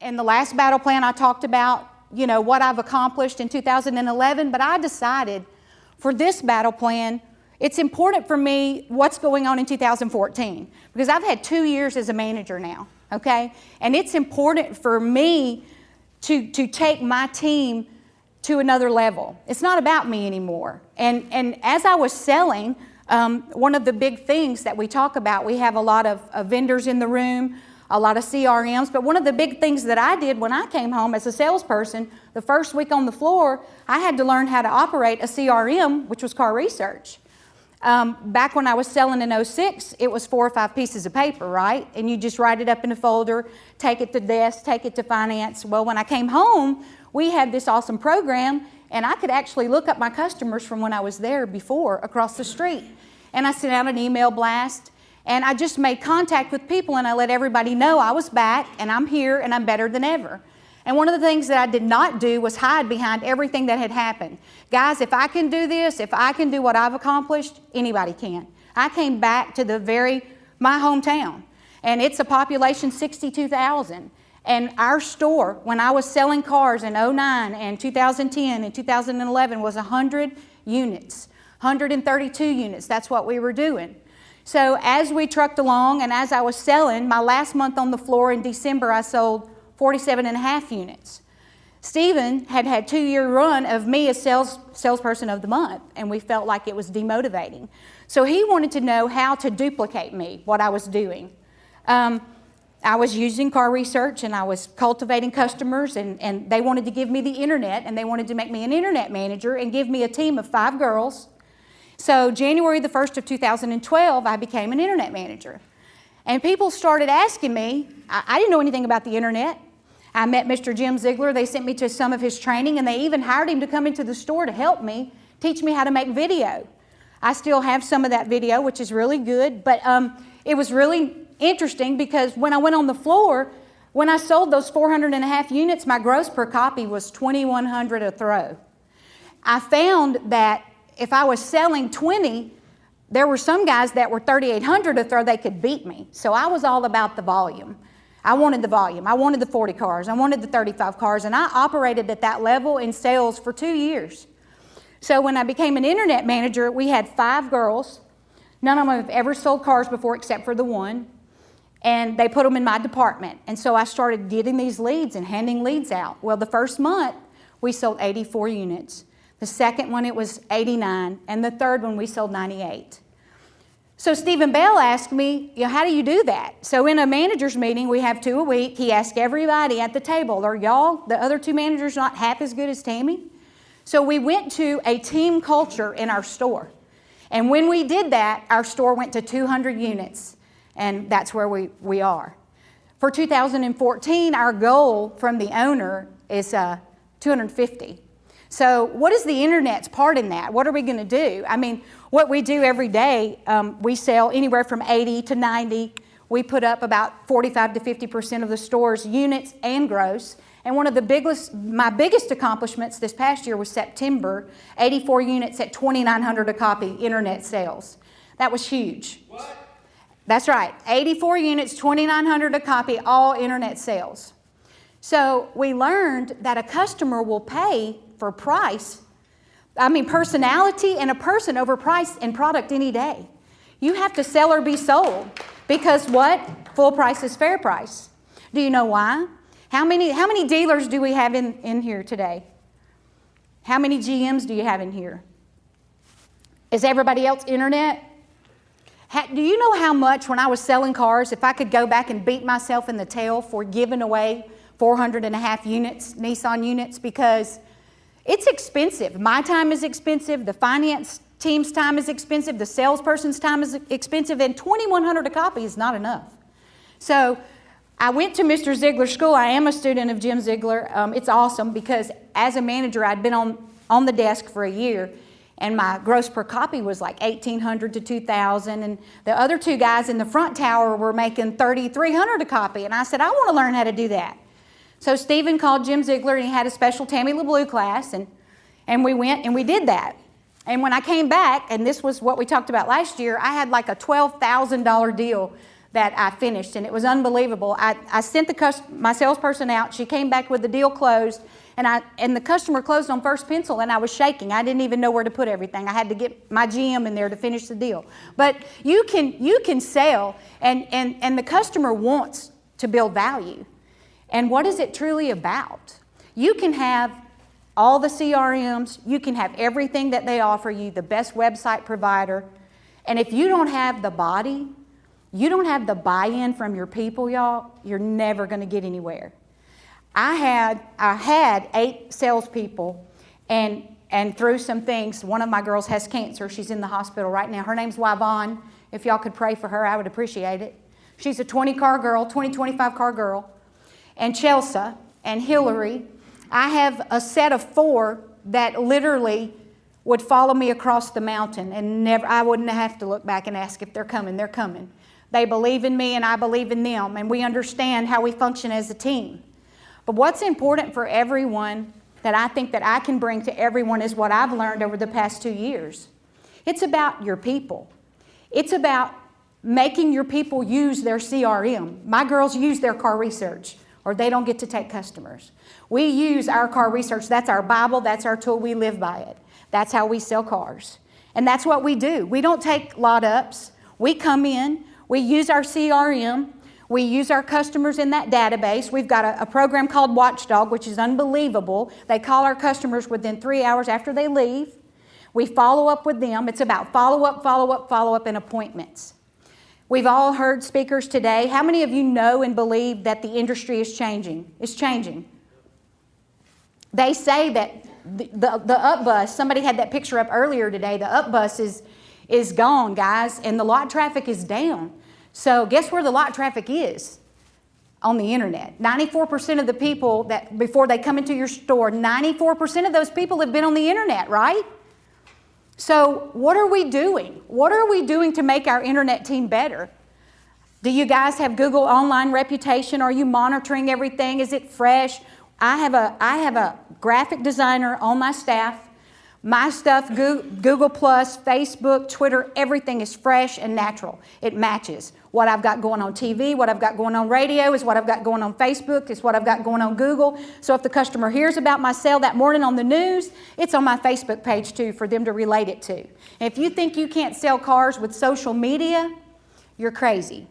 in the last battle plan I talked about, you know, what I've accomplished in 2011, but I decided for this battle plan, it's important for me what's going on in 2014, because I've had 2 years as a manager now, okay? And it's important for me to take my team to another level. It's not about me anymore. And as I was selling, one of the big things that we talk about, we have a lot of vendors in the room, a lot of CRMs, but one of the big things that I did when I came home as a salesperson, the first week on the floor, I had to learn how to operate a CRM, which was car research. Back when I was selling in 06, it was 4 or 5 pieces of paper, right? And you just write it up in a folder, take it to desk, take it to finance. Well, when I came home, we had this awesome program, and I could actually look up my customers from when I was there before across the street. And I sent out an email blast, and I just made contact with people, and I let everybody know I was back, and I'm here, and I'm better than ever. And one of the things that I did not do was hide behind everything that had happened. Guys, if I can do this, if I can do what I've accomplished, anybody can. I came back to my hometown, and it's a population 62,000. And our store, when I was selling cars in 09 and 2010 and 2011, was 100 units, 132 units. That's what we were doing. So as we trucked along and as I was selling, my last month on the floor in December, I sold 47.5 units. Stephen had 2-year run of me as salesperson of the month, and we felt like it was demotivating. So he wanted to know how to duplicate me, what I was doing. I was using car research, and I was cultivating customers, and they wanted to give me the internet, and they wanted to make me an internet manager and give me a team of 5 girls. So January the 1st of 2012, I became an internet manager. And people started asking me, I didn't know anything about the internet. I met Mr. Jim Ziegler. They sent me to some of his training, and they even hired him to come into the store to help me, teach me how to make video. I still have some of that video, which is really good, but it was really interesting because when I went on the floor, when I sold those 4.5 units, my gross per copy was $2,100 a throw. I found that if I was selling 20, there were some guys that were $3,800 a throw, they could beat me. So I was all about the volume. I wanted the volume. I wanted the 40 cars. I wanted the 35 cars, and I operated at that level in sales for 2 years. So when I became an internet manager, we had 5 girls. None of them have ever sold cars before except for the one. And they put them in my department. And so I started getting these leads and handing leads out. Well, the first month, we sold 84 units. The second one, it was 89. And the third one, we sold 98. So Stephen Bell asked me, how do you do that? So in a manager's meeting, we have 2 a week. He asked everybody at the table, are y'all, the other 2 managers, not half as good as Tammie? So we went to a team culture in our store. And when we did that, our store went to 200 units. And that's where we are. For 2014, our goal from the owner is 250. So what is the internet's part in that? What are we going to do? I mean, what we do every day, we sell anywhere from 80 to 90. We put up about 45 to 50% of the store's units and gross. And one of my biggest accomplishments this past year was September, 84 units at $2,900 a copy internet sales. That was huge. What? That's right, 84 units, $2,900 a copy, all internet sales. So we learned that a customer will pay for personality and a person over price and product any day. You have to sell or be sold because what? Full price is fair price. Do you know why? How many dealers do we have in here today? How many GMs do you have in here? Is everybody else internet? Do you know how much when I was selling cars, if I could go back and beat myself in the tail for giving away 4.5 units, Nissan units, because it's expensive. My time is expensive, the finance team's time is expensive, the salesperson's time is expensive, and $2,100 a copy is not enough. So I went to Mr. Ziegler's school. I am a student of Jim Ziegler. It's awesome because as a manager, I'd been on the desk for a year, and my gross per copy was like $1,800 to $2,000, and the other 2 guys in the front tower were making $3,300 a copy, and I said, I want to learn how to do that. So Stephen called Jim Ziegler, and he had a special Tammie Lebleu class, and we went and we did that. And when I came back, and this was what we talked about last year, I had like a $12,000 deal that I finished, and it was unbelievable. I sent my salesperson out. She came back with the deal closed, and the customer closed on first pencil, and I was shaking. I didn't even know where to put everything. I had to get my GM in there to finish the deal. But you can sell, and the customer wants to build value. And what is it truly about? You can have all the CRMs, you can have everything that they offer you, the best website provider, and if you don't have the body, you don't have the buy-in from your people, y'all, you're never going to get anywhere. I had 8 salespeople, and through some things, one of my girls has cancer. She's in the hospital right now. Her name's Yvonne. If y'all could pray for her, I would appreciate it. She's a 25 car girl. And Chelsea and Hillary. I have a set of 4 that literally would follow me across the mountain, and I wouldn't have to look back and ask if they're coming. They're coming. They believe in me, and I believe in them, and we understand how we function as a team. But what's important for everyone that I think that I can bring to everyone is what I've learned over the past 2 years. It's about your people. It's about making your people use their CRM. My girls use their car research, or they don't get to take customers. We use our car research. That's our Bible. That's our tool. We live by it. That's how we sell cars. And that's what we do. We don't take lot ups. We come in. We use our CRM. We use our customers in that database. We've got a program called Watchdog, which is unbelievable. They call our customers within 3 hours after they leave. We follow up with them. It's about follow up, and appointments. We've all heard speakers today. How many of you know and believe that the industry is changing? It's changing. They say that the up bus, somebody had that picture up earlier today, the up bus is gone, guys, and the lot traffic is down. So guess where the lot traffic is? On the internet. 94% of the people that before they come into your store, 94% of those people have been on the internet, right? So what are we doing? What are we doing to make our internet team better? Do you guys have Google online reputation? Are you monitoring everything? Is it fresh? I have a graphic designer on my staff. My stuff, Google+, Facebook, Twitter, everything is fresh and natural. It matches. What I've got going on TV, what I've got going on radio is what I've got going on Facebook, is what I've got going on Google. So if the customer hears about my sale that morning on the news, it's on my Facebook page too for them to relate it to. And if you think you can't sell cars with social media, you're crazy.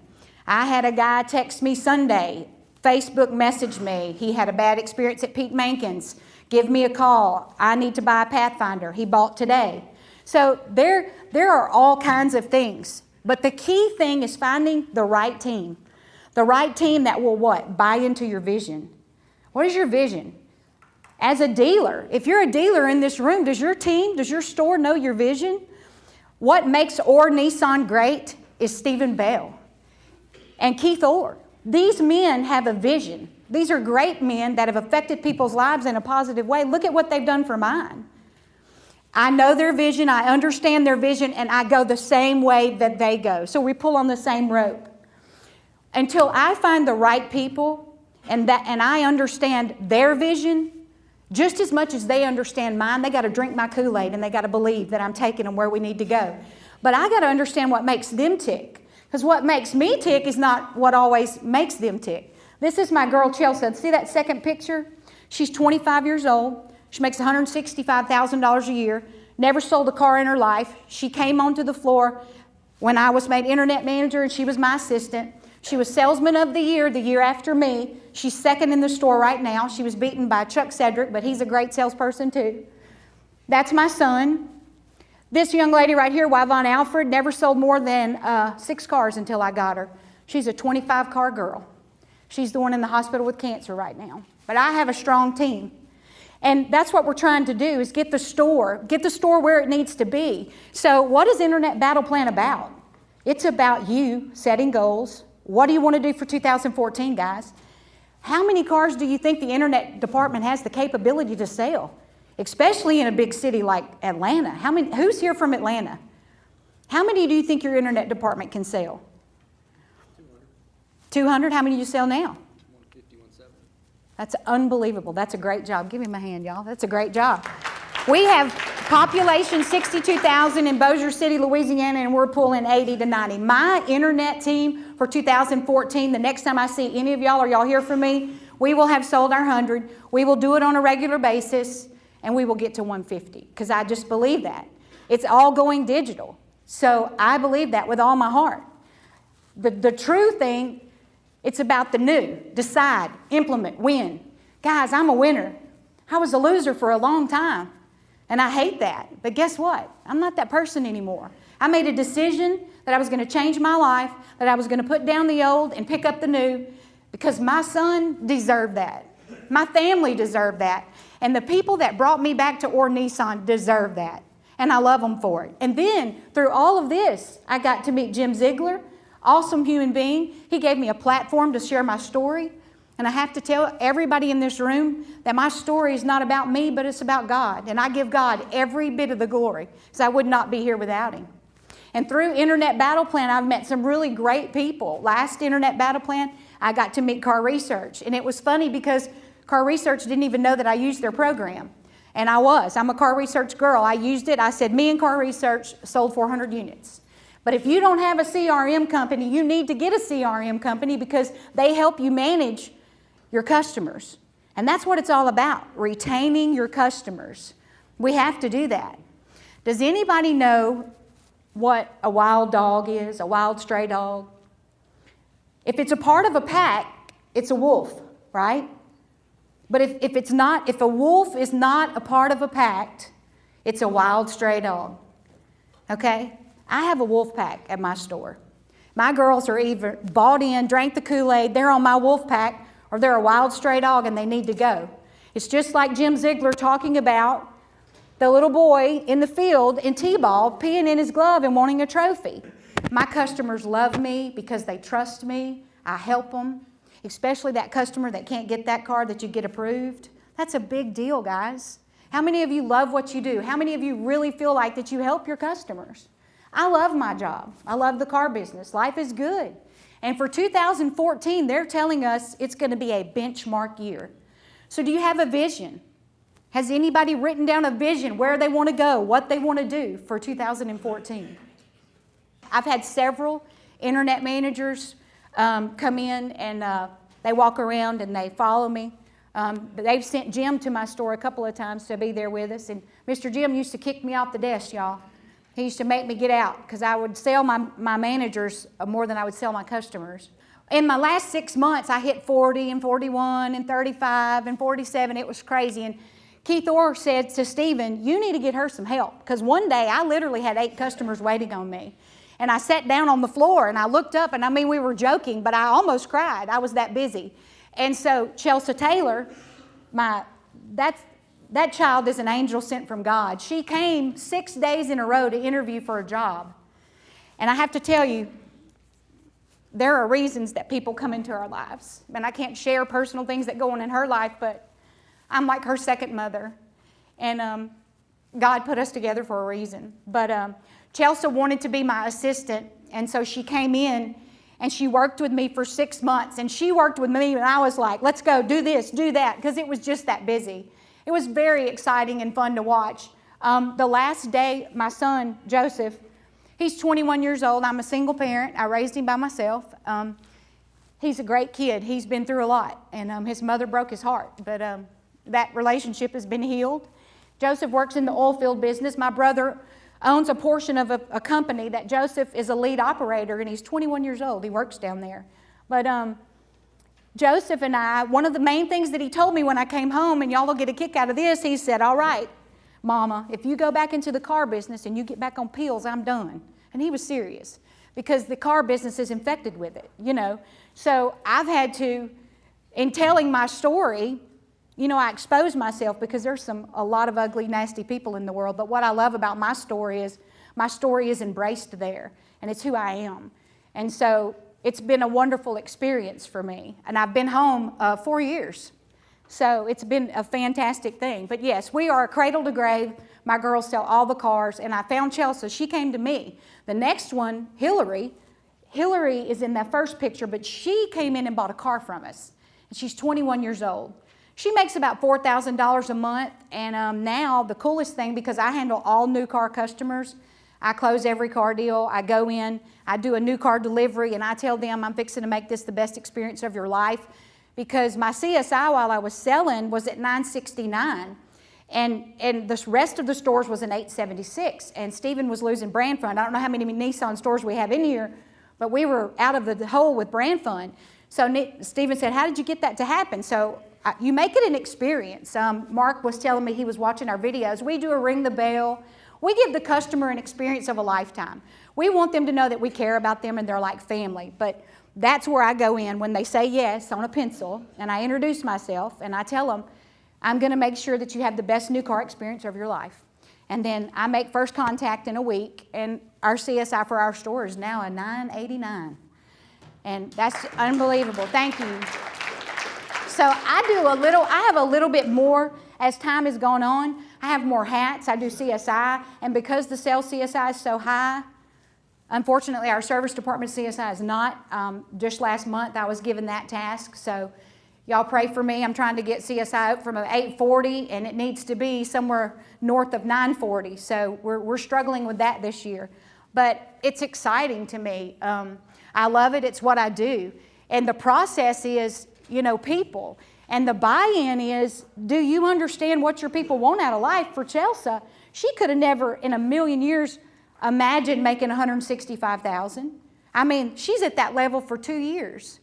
I had a guy text me Sunday, Facebook messaged me. He had a bad experience at Pete Mankin's. Give me a call. I need to buy a Pathfinder. He bought today. So there are all kinds of things. But the key thing is finding the right team. The right team that will what? Buy into your vision. What is your vision? As a dealer, if you're a dealer in this room, does your team, does your store know your vision? What makes Orr Nissan great is Stephen Bell and Keith Orr. These men have a vision. These are great men that have affected people's lives in a positive way. Look at what they've done for mine. I know their vision, I understand their vision, and I go the same way that they go. So we pull on the same rope. Until I find the right people and I understand their vision, just as much as they understand mine, they got to drink my Kool-Aid and they got to believe that I'm taking them where we need to go. But I got to understand what makes them tick. Because what makes me tick is not what always makes them tick. This is my girl Chelsea. See that second picture? She's 25 years old. She makes $165,000 a year. Never sold a car in her life. She came onto the floor when I was made internet manager and she was my assistant. She was salesman of the year after me. She's second in the store right now. She was beaten by Chuck Cedric, but he's a great salesperson too. That's my son. This young lady right here, Yvonne Alfred, never sold more than 6 cars until I got her. She's a 25-car girl. She's the one in the hospital with cancer right now. But I have a strong team. And that's what we're trying to do is get the store where it needs to be. So what is Internet Battle Plan about? It's about you setting goals. What do you want to do for 2014, guys? How many cars do you think the Internet department has the capability to sell? Especially in a big city like Atlanta. Who's here from Atlanta? How many do you think your Internet department can sell? 200? How many do you sell now? 150, 170. That's unbelievable. That's a great job. Give me my hand, y'all. That's a great job. We have population 62,000 in Bossier City, Louisiana, and we're pulling 80 to 90. My internet team for 2014, the next time I see any of y'all or y'all hear from me, we will have sold our 100. We will do it on a regular basis, and we will get to 150, because I just believe that. It's all going digital. So I believe that with all my heart. The true thing, it's about the new. Decide, implement, win. Guys, I'm a winner. I was a loser for a long time, and I hate that. But guess what? I'm not that person anymore. I made a decision that I was going to change my life, that I was going to put down the old and pick up the new, because my son deserved that. My family deserved that. And the people that brought me back to Orr Nissan deserve that. And I love them for it. And then, through all of this, I got to meet Jim Ziegler, awesome human being. He gave me a platform to share my story. And I have to tell everybody in this room that my story is not about me, but it's about God. And I give God every bit of the glory, because I would not be here without Him. And through Internet Battle Plan, I've met some really great people. Last Internet Battle Plan, I got to meet Car Research. And it was funny because Car Research didn't even know that I used their program. And I'm a Car Research girl. I used it. I said, me and Car Research sold 400 units. But if you don't have a CRM company, you need to get a CRM company, because they help you manage your customers. And that's what it's all about, retaining your customers. We have to do that. Does anybody know what a wild dog is, a wild stray dog? If it's a part of a pack, it's a wolf, right? But if a wolf is not a part of a pack, it's a wild stray dog. Okay? I have a wolf pack at my store. My girls are either bought in, drank the Kool-Aid, they're on my wolf pack, or they're a wild stray dog and they need to go. It's just like Jim Ziegler talking about the little boy in the field in T-ball peeing in his glove and wanting a trophy. My customers love me because they trust me. I help them, especially that customer that can't get that car that you get approved. That's a big deal, guys. How many of you love what you do? How many of you really feel like that you help your customers? I love my job. I love the car business. Life is good. And for 2014, they're telling us it's going to be a benchmark year. So do you have a vision? Has anybody written down a vision, where they want to go, what they want to do for 2014? I've had several internet managers come in, and they walk around and they follow me. They've sent Jim to my store a couple of times to be there with us. And Mr. Jim used to kick me off the desk, y'all. He used to make me get out, because I would sell my managers more than I would sell my customers. In my last 6 months, I hit 40 and 41 and 35 and 47. It was crazy. And Keith Orr said to Stephen, you need to get her some help. Because one day, I literally had 8 customers waiting on me. And I sat down on the floor, and I looked up, and we were joking, but I almost cried. I was that busy. And so Chelsea Taylor, that child is an angel sent from God. She came 6 days in a row to interview for a job. And I have to tell you, there are reasons that people come into our lives. And I can't share personal things that go on in her life, but I'm like her second mother. And God put us together for a reason. But Chelsea wanted to be my assistant, and so she came in, and she worked with me for 6 months. And she worked with me, and I was like, let's go, do this, do that, because it was just that busy. It was very exciting and fun to watch. The last day, my son, Joseph, he's 21 years old. I'm a single parent. I raised him by myself. He's a great kid. He's been through a lot, and his mother broke his heart. But that relationship has been healed. Joseph works in the oil field business. My brother owns a portion of a company that Joseph is a lead operator, and he's 21 years old. He works down there. But Joseph and I, one of the main things that he told me when I came home, and y'all will get a kick out of this, he said, all right, Mama, if you go back into the car business and you get back on pills, I'm done. And he was serious, because the car business is infected with it, you know. So I've had to, in telling my story, you know, I expose myself because there's a lot of ugly, nasty people in the world. But what I love about my story is embraced there, and it's who I am. And so it's been a wonderful experience for me. And I've been home 4 years. So it's been a fantastic thing. But yes, we are a cradle to grave. My girls sell all the cars. And I found Chelsea. She came to me. The next one, Hillary is in that first picture, but she came in and bought a car from us. And she's 21 years old. She makes about $4,000 a month. And now the coolest thing, because I handle all new car customers, I close every car deal. I go in, I do a new car delivery, and I tell them I'm fixing to make this the best experience of your life, because my CSI while I was selling was at $969. And the rest of the stores was an $876. And Stephen was losing brand fund. I don't know how many Nissan stores we have in here, but we were out of the hole with brand fund. So Stephen said, how did you get that to happen? So you make it an experience. Mark was telling me he was watching our videos. We do a ring the bell. We give the customer an experience of a lifetime. We want them to know that we care about them and they're like family. But that's where I go in when they say yes on a pencil, and I introduce myself and I tell them, I'm going to make sure that you have the best new car experience of your life. And then I make first contact in a week, and our CSI for our store is now a $989. And that's unbelievable. Thank you. So I have a little bit more as time has gone on. I have more hats. I do CSI, and because the sales CSI is so high, unfortunately our service department CSI is not. Just last month I was given that task, so y'all pray for me. I'm trying to get CSI up from an 840, and it needs to be somewhere north of 940. So we're struggling with that this year. But it's exciting to me. I love it. It's what I do. And the process is, people. And the buy-in is, do you understand what your people want out of life? For Chelsea, she could have never in a million years imagined making $165,000. I mean, she's at that level for 2 years.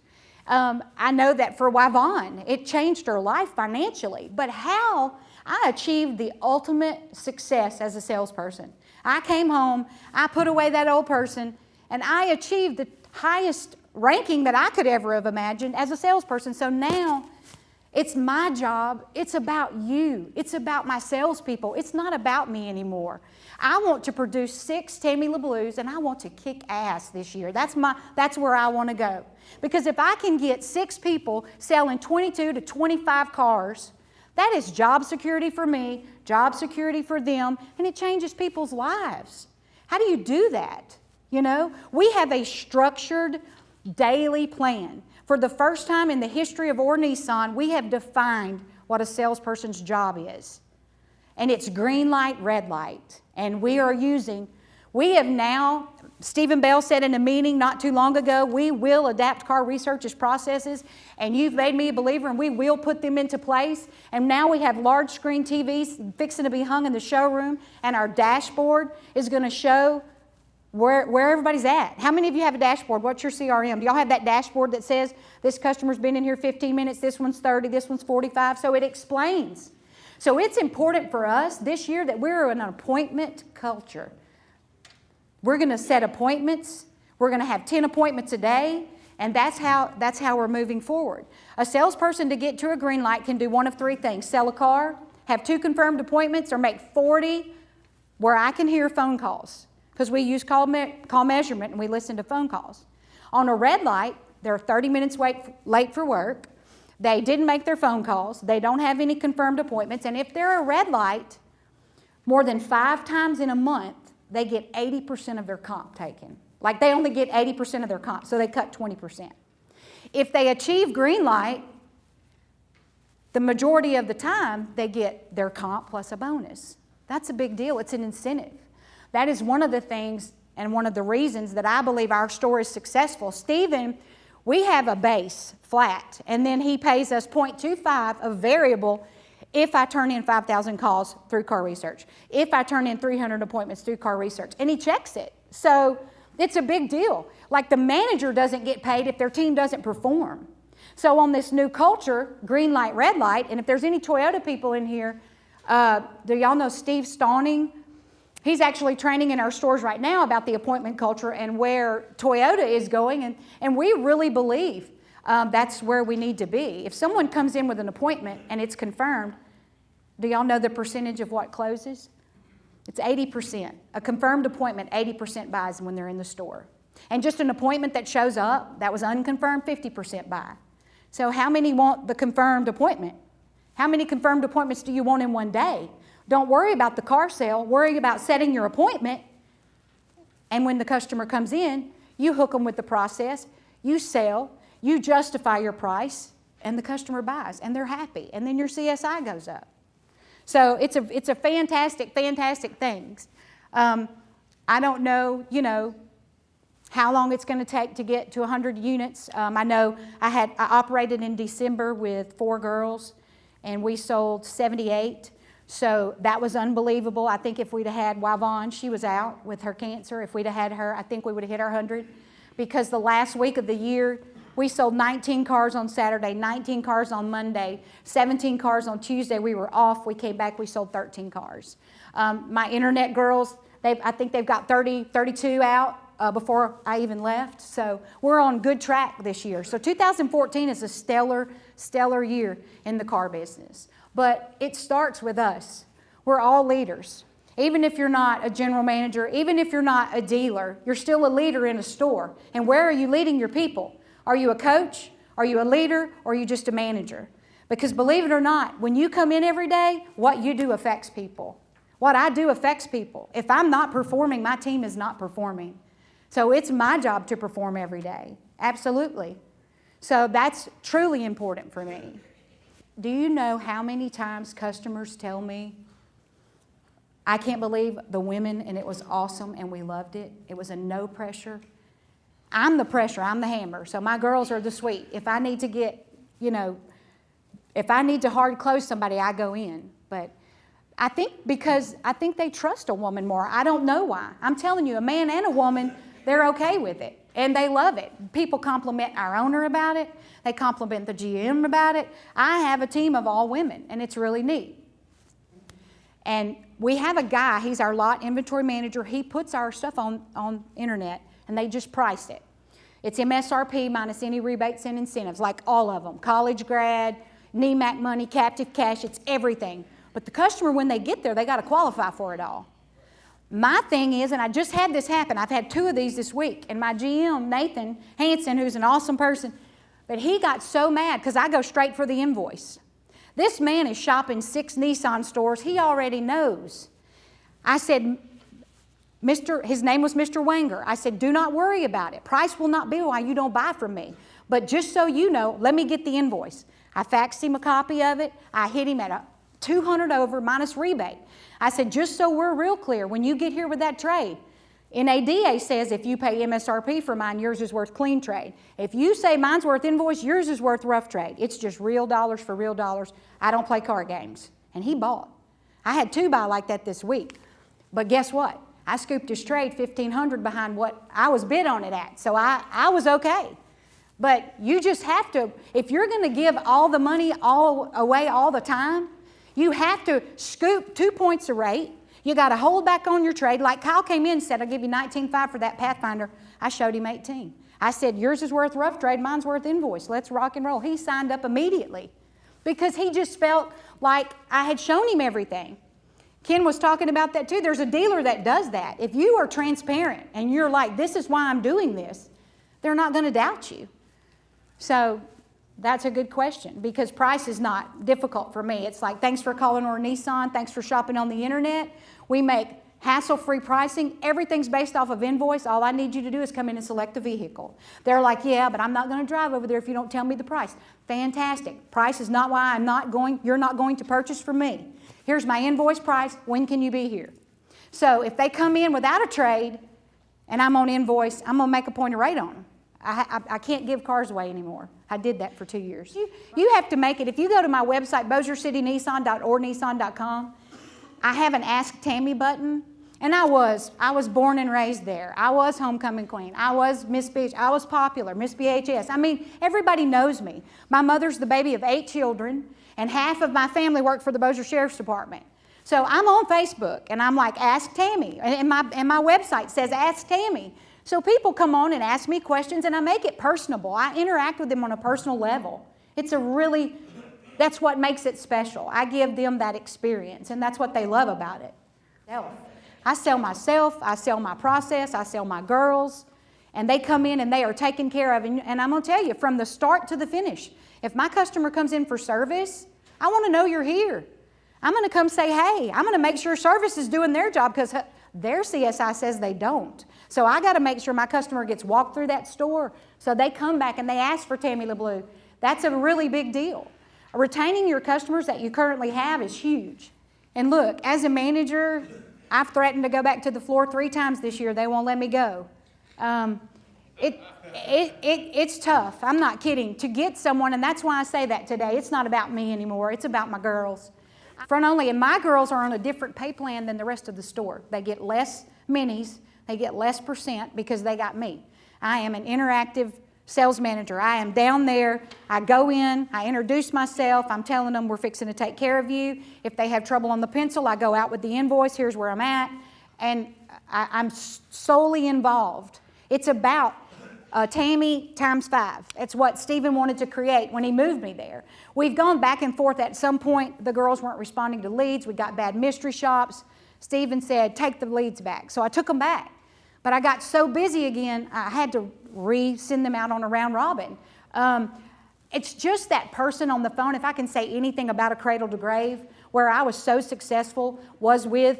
I know that for Yvonne, it changed her life financially. But how I achieved the ultimate success as a salesperson. I came home, I put away that old person, and I achieved the highest ranking that I could ever have imagined as a salesperson. So now it's my job. It's about you. It's about my salespeople. It's not about me anymore. I want to produce 6 Tammie Lebleus, and I want to kick ass this year. That's where I want to go. Because if I can get 6 people selling 22 to 25 cars, that is job security for me, job security for them, and it changes people's lives. How do you do that? We have a structured daily plan. For the first time in the history of Or Nissan, we have defined what a salesperson's job is. And it's green light, red light. And we have now, Stephen Bell said in a meeting not too long ago, we will adapt car research's processes, and you've made me a believer, and we will put them into place. And now we have large screen TVs fixing to be hung in the showroom, and our dashboard is going to show where everybody's at. How many of you have a dashboard? What's your CRM? Do y'all have that dashboard that says this customer's been in here 15 minutes, this one's 30, this one's 45? So it explains. So it's important for us this year that we're an appointment culture. We're going to set appointments. We're going to have 10 appointments a day, and that's how we're moving forward. A salesperson to get to a green light can do one of 3 things: sell a car, have 2 confirmed appointments, or make 40 where I can hear phone calls, because we use call measurement and we listen to phone calls. On a red light, they're 30 minutes late for work. They didn't make their phone calls. They don't have any confirmed appointments. And if they're a red light, more than 5 times in a month, they get 80% of their comp taken. Like they only get 80% of their comp, so they cut 20%. If they achieve green light, the majority of the time, they get their comp plus a bonus. That's a big deal. It's an incentive. That is one of the things and one of the reasons that I believe our store is successful. Stephen, we have a base flat, and then he pays us 0.25 of variable if I turn in 5,000 calls through car research, if I turn in 300 appointments through car research, and he checks it. So it's a big deal. Like the manager doesn't get paid if their team doesn't perform. So on this new culture, green light, red light, and if there's any Toyota people in here, do y'all know Steve Stawning? He's actually training in our stores right now about the appointment culture and where Toyota is going, and we really believe that's where we need to be. If someone comes in with an appointment and it's confirmed, do y'all know the percentage of what closes? It's 80%. A confirmed appointment, 80% buys when they're in the store. And just an appointment that shows up, that was unconfirmed, 50% buy. So how many want the confirmed appointment? How many confirmed appointments do you want in one day? Don't worry about the car sale. Worry about setting your appointment. And when the customer comes in, you hook them with the process. You sell. You justify your price. And the customer buys. And they're happy. And then your CSI goes up. So it's a fantastic, fantastic thing. I don't know, how long it's going to take to get to 100 units. I know I operated in December with 4 girls, and we sold 78. So that was unbelievable. I think if we'd have had Wavon, she was out with her cancer. If we'd have had her, I think we would have hit our 100. Because the last week of the year, we sold 19 cars on Saturday, 19 cars on Monday, 17 cars on Tuesday. We were off. We came back. We sold 13 cars. My internet girls, I think they've got 32 out before I even left. So we're on good track this year. So 2014 is a stellar year in the car business. But it starts with us. We're all leaders. Even if you're not a general manager, even if you're not a dealer, you're still a leader in a store. And where are you leading your people? Are you a coach? Are you a leader? Or are you just a manager? Because believe it or not, when you come in every day, what you do affects people. What I do affects people. If I'm not performing, my team is not performing. So it's my job to perform every day. Absolutely. So that's truly important for me. Do you know how many times customers tell me, I can't believe the women and it was awesome and we loved it. It was a no pressure. I'm the pressure, I'm the hammer. So my girls are the sweet. If I need to get, if I need to hard close somebody, I go in. But I think they trust a woman more. I don't know why. I'm telling you, a man and a woman, they're okay with it. And they love it. People compliment our owner about it. They compliment the GM about it. I have a team of all women, and it's really neat. And we have a guy, he's our lot inventory manager. He puts our stuff on internet, and they just price it. It's MSRP minus any rebates and incentives, like all of them. College grad, NEMAC money, captive cash, it's everything. But the customer, when they get there, they got to qualify for it all. My thing is, and I just had this happen, I've had 2 of these this week, and my GM, Nathan Hansen, who's an awesome person, but he got so mad because I go straight for the invoice. This man is shopping 6 Nissan stores. He already knows. I said, his name was Mr. Wanger. I said, do not worry about it. Price will not be why you don't buy from me. But just so you know, let me get the invoice. I faxed him a copy of it. I hit him at a 200 over minus rebate. I said, just so we're real clear, when you get here with that trade, NADA says if you pay MSRP for mine, yours is worth clean trade. If you say mine's worth invoice, yours is worth rough trade. It's just real dollars for real dollars. I don't play card games. And he bought. I had 2 buy like that this week. But guess what? I scooped his trade $1,500 behind what I was bid on it at. So I was okay. But you just have to, if you're going to give all the money all away all the time, you have to scoop 2 points a rate. You got to hold back on your trade. Like Kyle came in and said, I'll give you $19.5 for that Pathfinder. I showed him 18. I said, yours is worth rough trade, mine's worth invoice. Let's rock and roll. He signed up immediately because he just felt like I had shown him everything. Ken was talking about that too. There's a dealer that does that. If you are transparent and you're like, this is why I'm doing this, they're not going to doubt you. So that's a good question because price is not difficult for me. It's like, thanks for calling our Nissan. Thanks for shopping on the internet. We make hassle-free pricing. Everything's based off of invoice. All I need you to do is come in and select the vehicle. They're like, yeah, but I'm not going to drive over there if you don't tell me the price. Fantastic. Price is not why you're not going to purchase from me. Here's my invoice price. When can you be here? So if they come in without a trade and I'm on invoice, I'm going to make a point of rate on them. I can't give cars away anymore. I did that for 2 years. You have to make it. If you go to my website, BozierCityNissan.org, I have an Ask Tammie button. And I was born and raised there. I was homecoming queen. I was Miss Beach. I was popular, Miss BHS. I mean, everybody knows me. My mother's the baby of 8 children, and half of my family worked for the Bossier Sheriff's Department. So I'm on Facebook, and I'm like, Ask Tammie. And my website says, Ask Tammie. So people come on and ask me questions, and I make it personable. I interact with them on a personal level. That's what makes it special. I give them that experience, and that's what they love about it. I sell myself, I sell my process, I sell my girls, and they come in and they are taken care of. And I'm going to tell you, from the start to the finish, if my customer comes in for service, I want to know you're here. I'm going to come say, hey, I'm going to make sure service is doing their job because their CSI says they don't. So I got to make sure my customer gets walked through that store so they come back and they ask for Tammie Lebleu. That's a really big deal. Retaining your customers that you currently have is huge. And look, as a manager, I've threatened to go back to the floor 3 times this year. They won't let me go. It's tough. I'm not kidding. To get someone, and that's why I say that today, it's not about me anymore. It's about my girls. Front only, and my girls are on a different pay plan than the rest of the store. They get less minis. They get less percent because they got me. I am an interactive sales manager. I am down there. I go in. I introduce myself. I'm telling them we're fixing to take care of you. If they have trouble on the pencil, I go out with the invoice. Here's where I'm at. And I'm solely involved. It's about Tammie times 5. It's what Stephen wanted to create when he moved me there. We've gone back and forth. At some point, the girls weren't responding to leads. We got bad mystery shops. Stephen said, take the leads back. So I took them back. But I got so busy again, I had to send them out on a round robin. It's just that person on the phone, if I can say anything about a cradle to grave, where I was so successful was with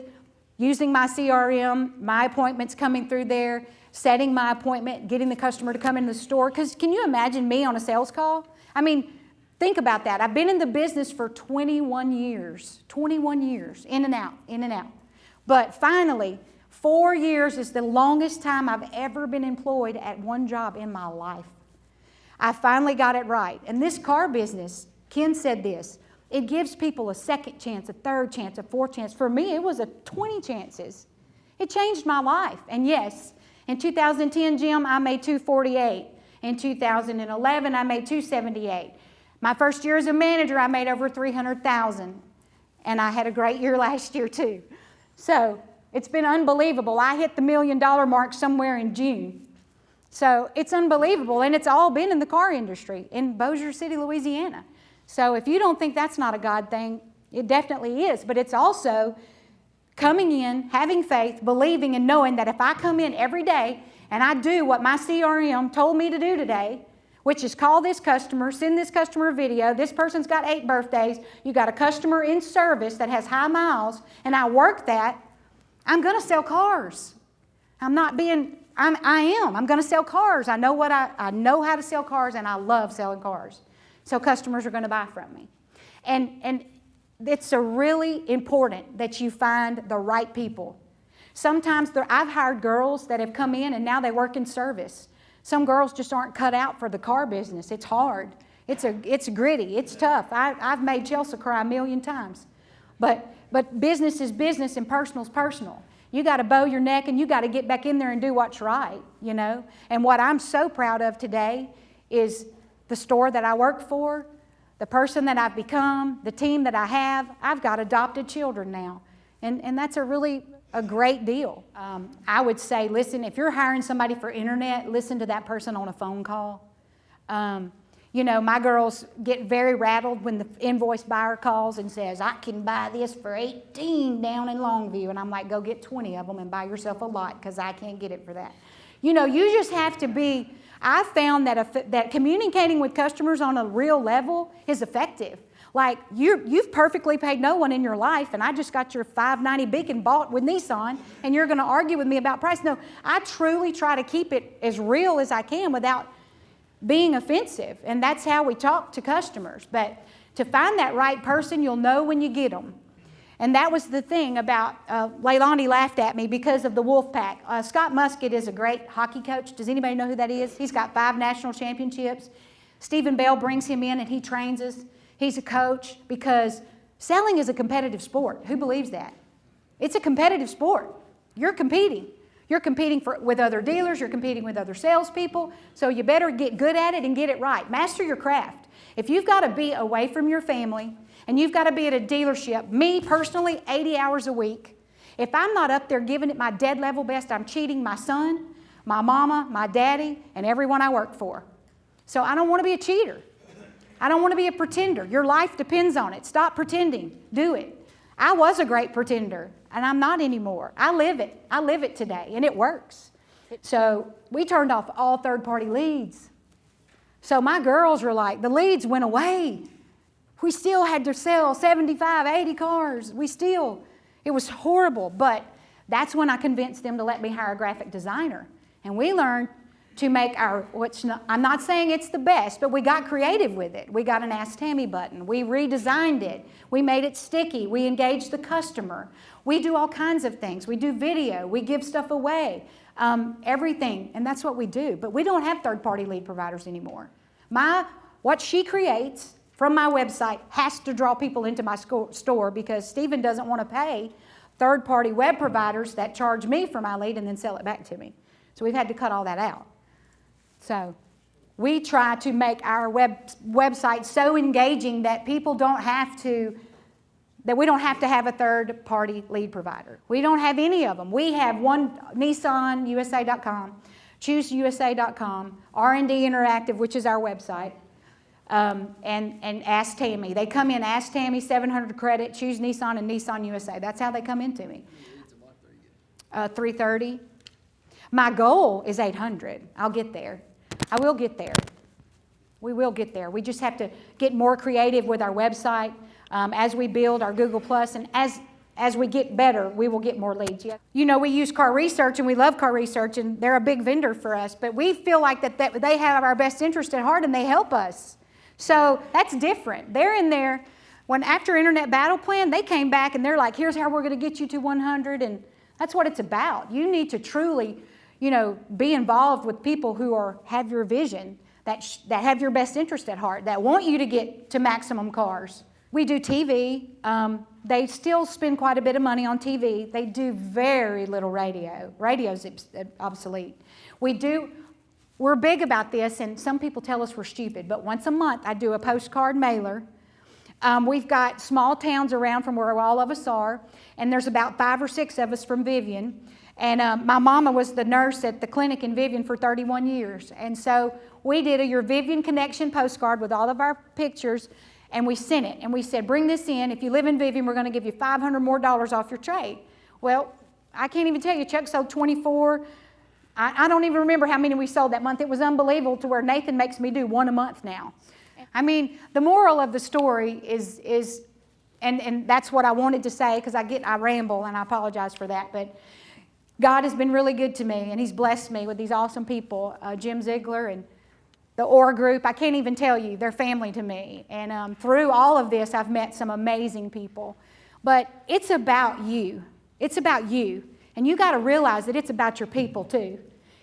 using my CRM, my appointments coming through there, setting my appointment, getting the customer to come in the store. Because can you imagine me on a sales call? I mean, think about that. I've been in the business for 21 years, in and out, in and out. But finally, 4 years is the longest time I've ever been employed at one job in my life. I finally got it right. And this car business, Ken said this, it gives people a second chance, a third chance, a fourth chance. For me, it was 20 chances. It changed my life. And yes, in 2010, Jim, I made $248. In 2011, I made $278. My first year as a manager, I made over $300,000. And I had a great year last year, too. So it's been unbelievable. I hit the $1 million mark somewhere in June. So it's unbelievable. And it's all been in the car industry in Bossier City, Louisiana. So if you don't think that's not a God thing, it definitely is. But it's also coming in, having faith, believing and knowing that if I come in every day and I do what my CRM told me to do today, which is call this customer, send this customer a video, this person's got 8 birthdays, you got a customer in service that has high miles, and I work that, I'm going to sell cars. I'm going to sell cars. I know how to sell cars, and I love selling cars. So customers are going to buy from me. And it's really important that you find the right people. Sometimes I've hired girls that have come in and now they work in service. Some girls just aren't cut out for the car business. It's hard. It's gritty. It's tough. I've made Chelsea cry 1,000,000 times. But business is business and personal is personal. You got to bow your neck and you got to get back in there and do what's right, you know. And what I'm so proud of today is the store that I work for, the person that I've become, the team that I have. I've got adopted children now. And that's a great deal. I would say, listen, if you're hiring somebody for internet, listen to that person on a phone call. You know, my girls get very rattled when the invoice buyer calls and says, I can buy this for $18 down in Longview. And I'm like, go get 20 of them and buy yourself a lot because I can't get it for that. You know, you just have to be, I've found that communicating with customers on a real level is effective. Like, you've perfectly paid no one in your life, and I just got your $590 Beacon bought with Nissan, and you're going to argue with me about price. No, I truly try to keep it as real as I can without being offensive, and that's how we talk to customers. But to find that right person, you'll know when you get them. And that was the thing about, Leilani laughed at me because of the Wolf Pack. Scott Musket is a great hockey coach. Does anybody know who that is? He's got 5 national championships. Stephen Bell brings him in and he trains us. He's a coach because selling is a competitive sport. Who believes that? It's a competitive sport. You're competing. You're competing with other dealers. You're competing with other salespeople. So you better get good at it and get it right. Master your craft. If you've got to be away from your family and you've got to be at a dealership, me personally, 80 hours a week, if I'm not up there giving it my dead level best, I'm cheating my son, my mama, my daddy, and everyone I work for. So I don't want to be a cheater. I don't want to be a pretender. Your life depends on it. Stop pretending. Do it. I was a great pretender, and I'm not anymore. I live it. I live it today, and it works. So we turned off all third-party leads. So my girls were like, the leads went away. We still had to sell 75, 80 cars. It was horrible. But that's when I convinced them to let me hire a graphic designer. And we learned to make our, I'm not saying it's the best, but we got creative with it. We got an Ask Tammie button. We redesigned it. We made it sticky. We engaged the customer. We do all kinds of things. We do video. We give stuff away. Everything, and that's what we do. But we don't have third-party lead providers anymore. What she creates from my website has to draw people into my store because Stephen doesn't want to pay third-party web providers that charge me for my lead and then sell it back to me. So we've had to cut all that out. So we try to make our website so engaging that people don't have to, that we don't have to have a third-party lead provider. We don't have any of them. We have one, NissanUSA.com, ChooseUSA.com, R&D Interactive, which is our website, and Ask Tammie. They come in, Ask Tammie, 700 credit, Choose Nissan, and Nissan USA. That's how they come into me. 330. My goal is 800. I'll get there. I will get there. We will get there. We just have to get more creative with our website as we build our Google Plus, and as we get better, we will get more leads. You know, we use Car Research, and we love Car Research, and they're a big vendor for us, but we feel like that they have our best interest at heart, and they help us. So that's different. They're in there. When after Internet Battle Plan, they came back, and they're like, here's how we're going to get you to 100, and that's what it's about. You need to truly, you know, be involved with people who have your vision, that have your best interest at heart, that want you to get to maximum cars. We do TV. They still spend quite a bit of money on TV. They do very little radio. Radio's obsolete. We're big about this, and some people tell us we're stupid, but once a month I do a postcard mailer. We've got small towns around from where all of us are, and there's about 5 or 6 of us from Vivian. And my mama was the nurse at the clinic in Vivian for 31 years. And so we did your Vivian Connection postcard with all of our pictures, and we sent it. And we said, bring this in. If you live in Vivian, we're going to give you $500 more off your trade. Well, I can't even tell you. Chuck sold 24. I don't even remember how many we sold that month. It was unbelievable to where Nathan makes me do 1 a month now. I mean, the moral of the story is and that's what I wanted to say because I ramble, and I apologize for that, but God has been really good to me, and He's blessed me with these awesome people, Jim Ziegler and the OR group. I can't even tell you. They're family to me. And through all of this, I've met some amazing people. But it's about you. It's about you. And you got to realize that it's about your people, too.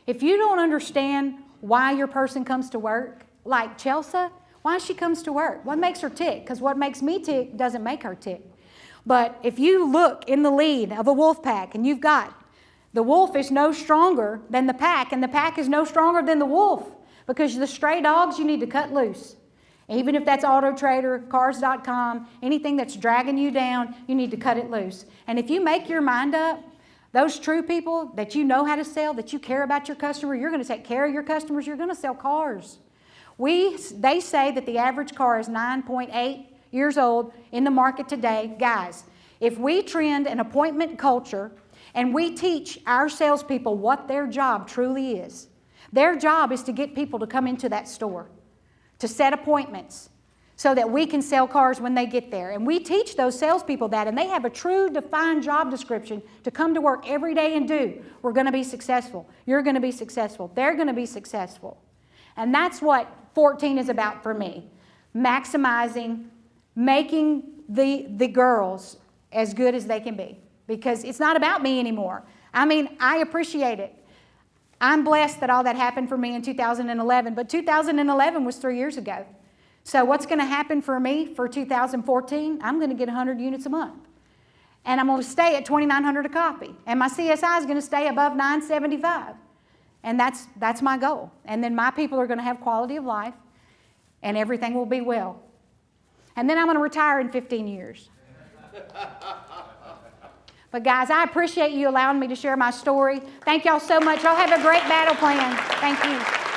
If you don't understand why your person comes to work, like Chelsea, why she comes to work, what makes her tick? Because what makes me tick doesn't make her tick. But if you look in the lead of a wolf pack, and you've got the wolf is no stronger than the pack, and the pack is no stronger than the wolf, because the stray dogs you need to cut loose. Even if that's Auto Trader, Cars.com, anything that's dragging you down, you need to cut it loose. And if you make your mind up, those true people that you know how to sell, that you care about your customer, you're going to take care of your customers, you're going to sell cars. They say that the average car is 9.8 years old in the market today. Guys, if we trend an appointment culture and we teach our salespeople what their job truly is, their job is to get people to come into that store, to set appointments so that we can sell cars when they get there. And we teach those salespeople that, and they have a true defined job description to come to work every day and do. We're going to be successful. You're going to be successful. They're going to be successful. And that's what 14 is about for me. Maximizing, making the girls as good as they can be. Because it's not about me anymore. I mean, I appreciate it. I'm blessed that all that happened for me in 2011, but 2011 was 3 years ago. So what's going to happen for me for 2014? I'm going to get 100 units a month. And I'm going to stay at $2,900 a copy. And my CSI is going to stay above $975. And that's my goal. And then my people are going to have quality of life, and everything will be well. And then I'm going to retire in 15 years. But guys, I appreciate you allowing me to share my story. Thank y'all so much. Y'all have a great battle plan. Thank you.